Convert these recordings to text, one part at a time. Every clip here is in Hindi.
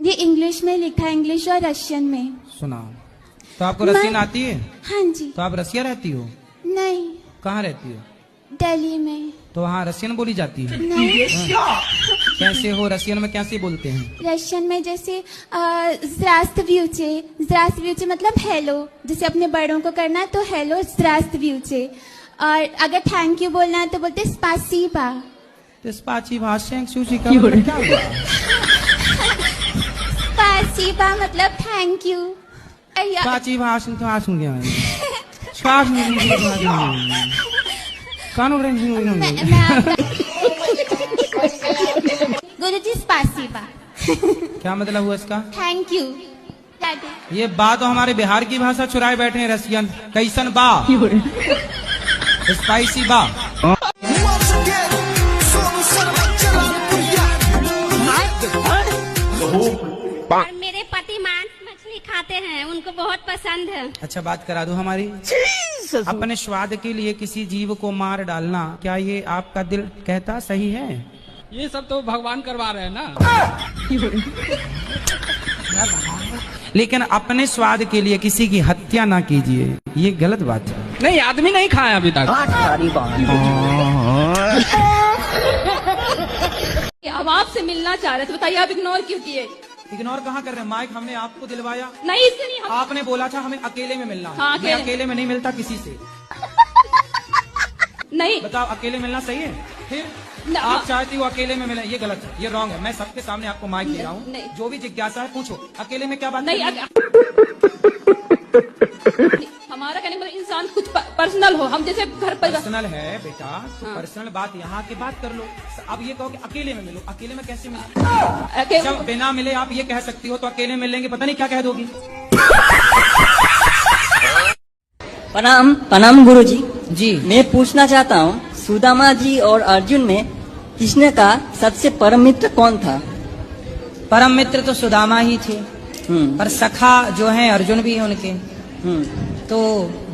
ये इंग्लिश में लिखा है, इंग्लिश और रशियन में। सुनाओ। तो आपको रशियन आती है? हाँ जी। तो आप रसिया रहती हो? नहीं। कहाँ रहती हो? दिल्ली में। तो वहाँ रशियन बोली जाती है? नहीं। कैसे हो? रशियन में कैसे बोलते हैं? रशियन में जैसे zdravstvuyche मतलब हेलो, जैसे अपने बड़ों को करना है तो हेलो zdravstvuyche, और अगर थैंक यू बोलना है तो बोलते spasiba। तो स्पाची भाषा क्या हुआ? spasiba मतलब थैंक यू। स्पाची भाषण क्या सुन गया? गुरु जी spasiba क्या मतलब हुआ इसका? Thank you. ये बा तो हमारे बिहार की भाषा चुराए बैठे हैं रसियन। कैसन बा? स्पाइसी बा। और मेरे पति मांस मछली खाते हैं, उनको बहुत पसंद है। अच्छा, बात करा दो हमारी। अपने स्वाद के लिए किसी जीव को मार डालना, क्या ये आपका दिल कहता सही है? ये सब तो भगवान करवा रहे हैं ना। लेकिन अपने स्वाद के लिए किसी की हत्या ना कीजिए, ये गलत बात है। नहीं, आदमी नहीं खाया अभी तक। अब आपसे मिलना चाह रहे थे, बताइए आप इग्नोर क्यों किए? इग्नोर कहाँ कर रहे हैं? माइक हमने आपको दिलवाया। नहीं, इससे नहीं। आपने बोला था हमें अकेले में मिलना। हाँ, मैं अकेले में नहीं मिलता किसी से। नहीं, बताओ, अकेले मिलना सही है? फिर आप चाहती हो अकेले में मिले, ये गलत है, ये रॉन्ग है। मैं सबके सामने आपको माइक दे रहा हूँ, जो भी जिज्ञासा है पूछो। अकेले में क्या बात नहीं, हमारा कहने मतलब इंसान कुछ पर्सनल हो, हम जैसे घर पर पर्सनल है बेटा, तो पर्सनल बात यहाँ की बात कर लो। अब ये कहो कि अकेले में मिलो, अकेले में कैसे मिलो? जब बिना मिले आप ये कह सकती हो, तो अकेले मिलेंगे पता नहीं क्या कह दोगी। प्रणाम प्रणाम गुरुजी जी। मैं पूछना चाहता हूँ, सुदामा जी और अर्जुन में कृष्ण का सबसे परम मित्र कौन था? परम मित्र तो सुदामा ही थे, पर सखा जो है अर्जुन भी है उनके। तो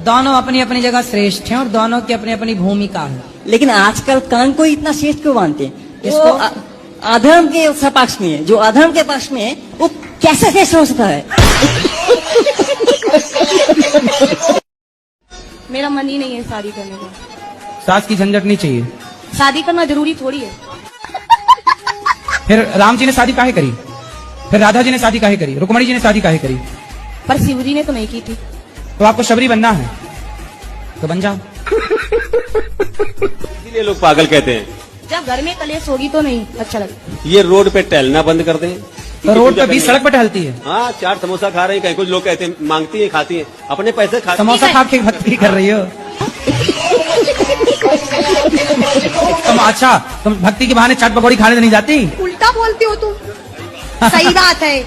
दोनों अपनी अपनी जगह श्रेष्ठ हैं और दोनों की अपनी अपनी भूमिका है। लेकिन आजकल कर्ण को इतना श्रेष्ठ क्यों मानते हैं? इसको अधर्म के पक्ष में है, जो अधर्म के पक्ष में है वो कैसे श्रेष्ठ हो सकता है? मेरा मन ही नहीं है शादी करने का। सास की झंझट नहीं चाहिए। शादी करना जरूरी थोड़ी है। फिर राम जी ने शादी काहे करी? फिर राधा जी ने शादी काहे करी? रुक्मणी जी ने शादी काहे करी? पर शिव जी ने तो नहीं की थी। तो आपको शबरी बनना है तो बन जाओ। इसीलिए लोग पागल कहते हैं। जब घर में कलेश होगी तो नहीं अच्छा लगता। ये रोड पे टहलना बंद कर दें। तो रोड पे 20 सड़क पर टहलती है। हाँ, 4 समोसा खा रहे हैं, कहीं कुछ लोग कहते हैं मांगती हैं, खाती हैं, अपने पैसे खाती हैं। समोसा खा के भक्ति कर रही हो तुम? अच्छा, तुम भक्ति के बहाने चाट पकौड़ी खाने तो नहीं जाती? उल्टा बोलती हो तुम। सही बात है,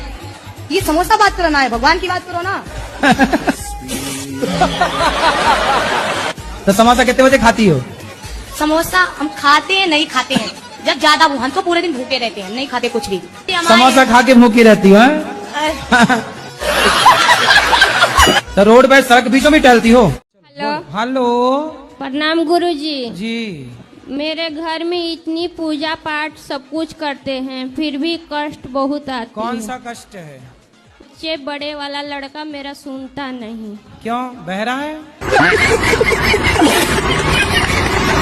ये समोसा बात करना है, भगवान की बात करो ना। तो समोसा कितने बजे खाती हो? समोसा हम खाते हैं, नहीं खाते हैं जब ज्यादा, हम तो पूरे दिन भूखे रहते हैं, नहीं खाते कुछ भी। समोसा खा के भूखी रहती हो? तो रोड पे सड़क बीचों में टहलती हो? हेलो हेलो, प्रणाम गुरुजी जी। मेरे घर में इतनी पूजा पाठ सब कुछ करते हैं, फिर भी कष्ट बहुत आती है। कौन सा कष्ट है? ये बड़े वाला लड़का मेरा सुनता नहीं। क्यों, बहरा है?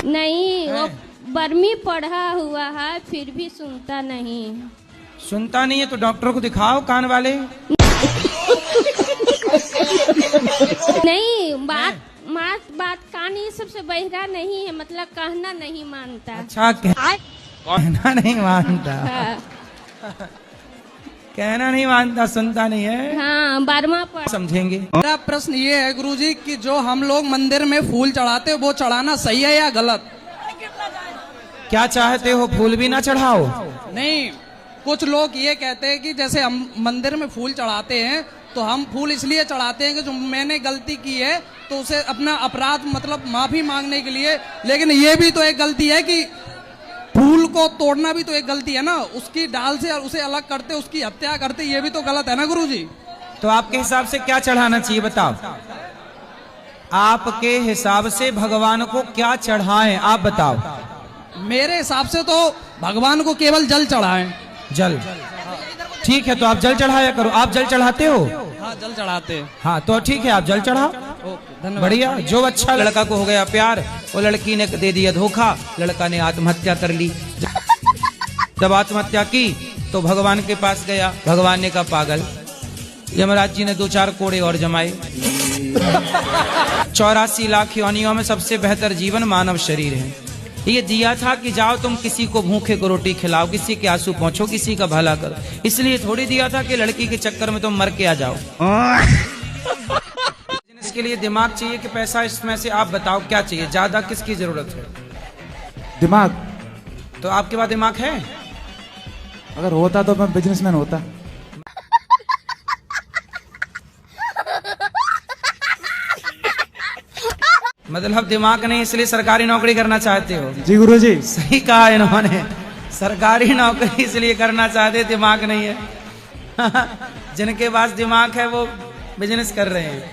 नहीं, वो बर्मी पढ़ा हुआ है, फिर भी सुनता नहीं। सुनता नहीं है तो डॉक्टर को दिखाओ, कान वाले। नहीं, बात कान ये सबसे बहरा नहीं है, मतलब कहना नहीं मानता। अच्छा, कहना नहीं मानता। हाँ, कहना नहीं मानता, सुनता नहीं है। हाँ, बर्मा पढ़। समझेंगे। मेरा प्रश्न ये है गुरुजी कि जो हम लोग मंदिर में फूल चढ़ाते हैं, वो चढ़ाना सही है या गलत? क्या चाहते हो, फूल भी ना चढ़ाओ? नहीं, कुछ लोग ये कहते हैं कि जैसे हम मंदिर में फूल चढ़ाते हैं तो हम फूल इसलिए चढ़ाते हैं कि जो मैंने गलती की है तो उसे अपना अपराध मतलब माफी मांगने के लिए। लेकिन ये भी तो एक गलती है कि फूल को तोड़ना भी तो एक गलती है ना, उसकी डाल से उसे अलग करते, उसकी हत्या करते, ये भी तो गलत है ना गुरुजी? तो आपके हिसाब से क्या चढ़ाना चाहिए बताओ? आपके हिसाब से भगवान को क्या चढ़ाएं, आप बताओ। मेरे हिसाब से तो भगवान को केवल जल चढ़ाएं। जल। ठीक है, तो आप जल चढ़ाया करो। आप जल चढ़ाते हो? हाँ जल चढ़ाते हैं। हाँ तो ठीक है, आप जल चढ़ाओ। धन्यवाद। बढ़िया। जो अच्छा लड़का को हो गया प्यार, वो लड़की ने दे दिया धोखा, लड़का ने आत्महत्या कर ली। जब आत्महत्या की तो भगवान के पास गया, भगवान ने कहा पागल। यमराज जी ने 2-4 कोड़े और जमाए। 84 लाख योनियों में सबसे बेहतर जीवन मानव शरीर है। ये दिया था कि जाओ तुम किसी को भूखे को रोटी खिलाओ, किसी के आंसू पहुंचो, किसी का भला करो। इसलिए थोड़ी दिया था कि लड़की के चक्कर में तुम मर के आ जाओ। इसके लिए दिमाग चाहिए कि पैसा, इसमें से आप बताओ क्या चाहिए, ज्यादा किसकी जरूरत है? दिमाग। तो आपके पास दिमाग है? अगर होता तो मैं बिजनेसमैन होता। मतलब दिमाग नहीं, इसलिए सरकारी नौकरी करना चाहते हो? जी गुरुजी। सही कहा इन्होंने, सरकारी नौकरी इसलिए करना चाहते, दिमाग नहीं है। जिनके पास दिमाग है वो बिजनेस कर रहे हैं,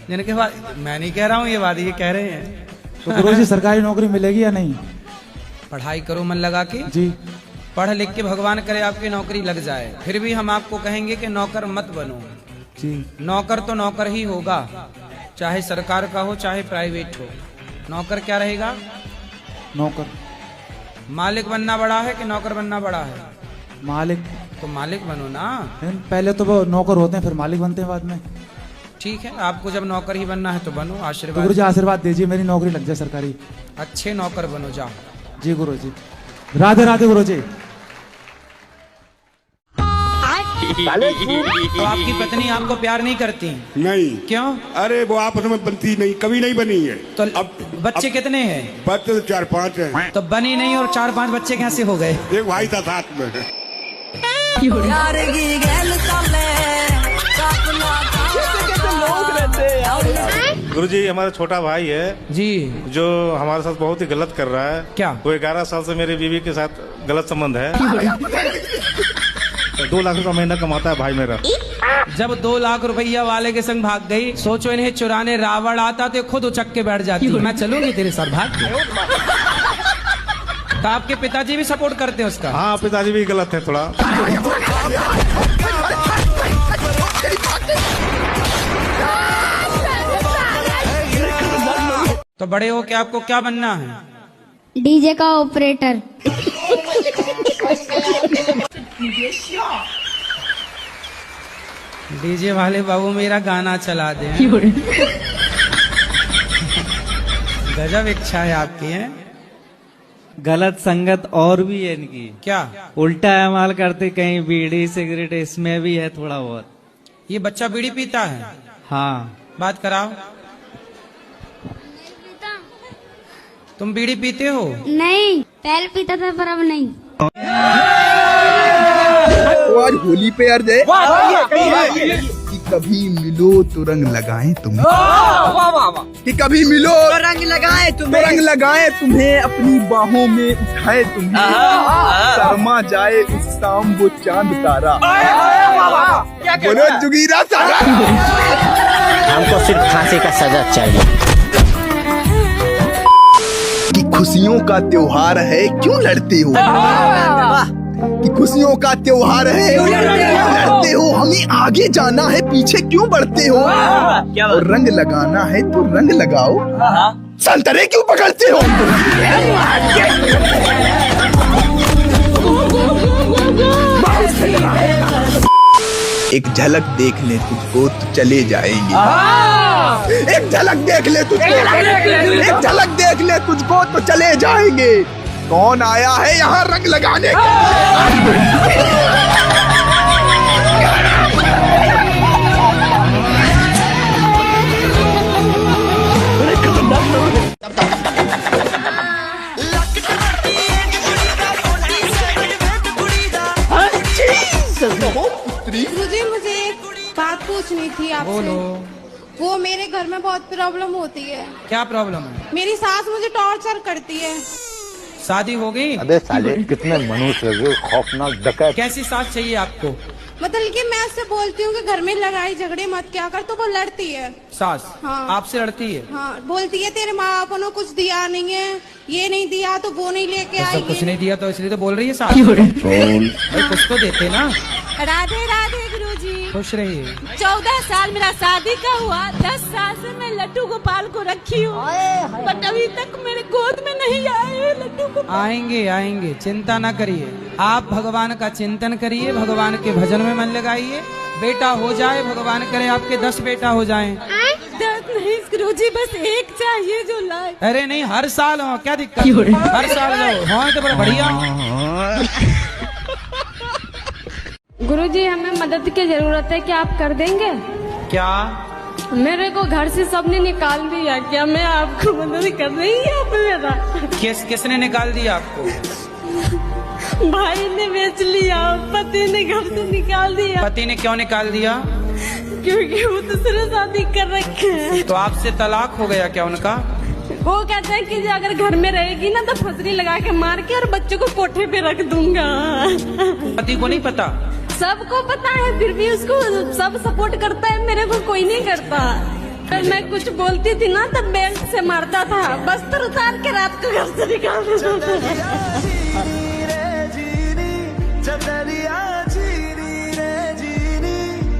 जिनके पास, मैं नहीं कह रहा हूँ ये बात, ये कह रहे हैं। तो गुरुजी सरकारी नौकरी मिलेगी या नहीं? पढ़ाई करो मन लगा के जी। पढ़ लिख के, भगवान करे आपकी नौकरी लग जाए। फिर भी हम आपको कहेंगे कि नौकर मत बनो जी। नौकर तो नौकर ही होगा, चाहे सरकार का हो चाहे प्राइवेट हो। नौकर क्या रहेगा? नौकर। मालिक बनना बड़ा है कि नौकर बनना बड़ा है? मालिक। तो मालिक बनो ना। पहले तो वो नौकर होते हैं, फिर मालिक बनते हैं बाद में। ठीक है, आपको जब नौकर ही बनना है तो बनो। तो आशीर्वाद। गुरुजी आशीर्वाद दीजिए, मेरी नौकरी लग जाए सरकारी। अच्छे नौकर बनो, जाओ। जी गुरुजी। राधे राधे गुरुजी। तो आपकी पत्नी आपको प्यार नहीं करती? नहीं। क्यों? अरे वो आपस में बनती नहीं, कभी नहीं बनी है। तो अब बच्चे कितने हैं? बच्चे 4-5 हैं। तो बनी नहीं और 4-5 बच्चे कैसे हो गए? एक भाई था साथ में। गुरुजी हमारा छोटा भाई है जी, जो हमारे साथ बहुत ही गलत कर रहा है। क्या? वो 11 साल से मेरी बीवी के साथ गलत संबंध है। 2 लाख रुपया महीना कमाता है भाई मेरा। जब 2 लाख रुपया वाले के संग भाग गई, सोचो इन्हें चुराने रावण आता तो खुद उचक के बैठ जाती, मैं चलूंगी तेरे साथ, भाग के। तो आपके पिताजी भी सपोर्ट करते हैं उसका? हाँ, पिताजी भी गलत है थोड़ा। तो बड़े हो के आपको क्या बनना है? डीजे का ऑपरेटर। डीजे वाले बाबू मेरा गाना चला दे। गजब इच्छा है आपकी है। गलत संगत और भी है इनकी। क्या? उल्टा इस्तेमाल करते, कहीं बीड़ी सिगरेट, इसमें भी है थोड़ा बहुत। ये बच्चा बीड़ी पीता है? हाँ। बात कराओ। तुम बीड़ी पीते हो? नहीं, पहले पीता था पर अब नहीं। आज होली पे यार जय कि कभी मिलो तो रंग लगाएं तुम्हें, कि कभी मिलो तो रंग लगाएं तुम्हें, अपनी बाहों में उठाए तुम्हें, शर्मा जाए उस शाम वो चांद तारा, बोलो जुगीरा सारा। हमको सिर्फ फांसी का सजा चाहिए। कि खुशियों का त्योहार है क्यों लड़ते हो, कि खुशियों का त्योहार है क्यों लड़ते हो, हमें आगे जाना है पीछे क्यों बढ़ते हो, और रंग लगाना है तो रंग लगाओ, संतरे क्यों पकड़ते हो। एक झलक देख ले तुझको तो चले जाएंगे, एक झलक देख ले तुझको, एक झलक देख ले तुझको तो चले जाएंगे। कौन आया है यहाँ रंग लगाने के मुझे एक बात पूछनी थी आपसे। बोलो। वो मेरे घर में बहुत प्रॉब्लम होती है। क्या प्रॉब्लम है? मेरी सास मुझे टॉर्चर करती है। शादी हो गई? अबे साले कितने मनुष्य हो, खौफनाक डकैत। कैसी सास चाहिए आपको? मतलब कि मैं उससे बोलती हूँ कि घर में लड़ाई झगड़े मत क्या कर, तो वो लड़ती है। सास? हाँ। आपसे लड़ती है? हाँ, बोलती है तेरे माँ बाप ने कुछ दिया नहीं है, ये नहीं दिया तो वो नहीं लेके तो आई। कुछ नहीं दिया तो इसलिए तो बोल रही है सास। भाई कुछ तो देते ना। राधे राधे गुरुजी। खुश रहिए। 14 साल मेरा शादी का हुआ, 10 साल से मैं लड्डू गोपाल को रखी हूँ, बट अभी तक मेरे गोद में नहीं आए लड्डू गोपाल। आएंगे आएंगे, चिंता ना करिए। आप भगवान का चिंतन करिए, भगवान के भजन में मन लगाइए, बेटा हो जाए, भगवान करे आपके 10 बेटा हो जाएं। 10 नहीं गुरुजी, बस एक चाहिए जो लाए। अरे नहीं, हर साल हो, क्या दिक्कत, हर साल हो तो बड़ा बढ़िया। गुरुजी हमें मदद की जरूरत है, क्या आप कर देंगे? क्या? मेरे को घर से सबने निकाल दिया, क्या मैं आपको मदद कर रही आप मेरा? किसने निकाल दिया आपको? भाई ने बेच लिया, पति ने घर से निकाल दिया। पति ने क्यों निकाल दिया? क्योंकि वो दूसरे शादी कर रखे हैं। तो आपसे तलाक हो गया क्या उनका? वो कहते हैं कि अगर घर में रहेगी ना तो फंसरी लगा के मार के और बच्चों को कोठे पे रख दूंगा। पति को नहीं पता? सबको पता है, फिर भी उसको सब सपोर्ट करता है, मेरे को कोई नहीं करता। अगर मैं कुछ बोलती थी ना तब बेल्ट से मारता था, बस्तर उतार के रात को घर से निकाल देता था।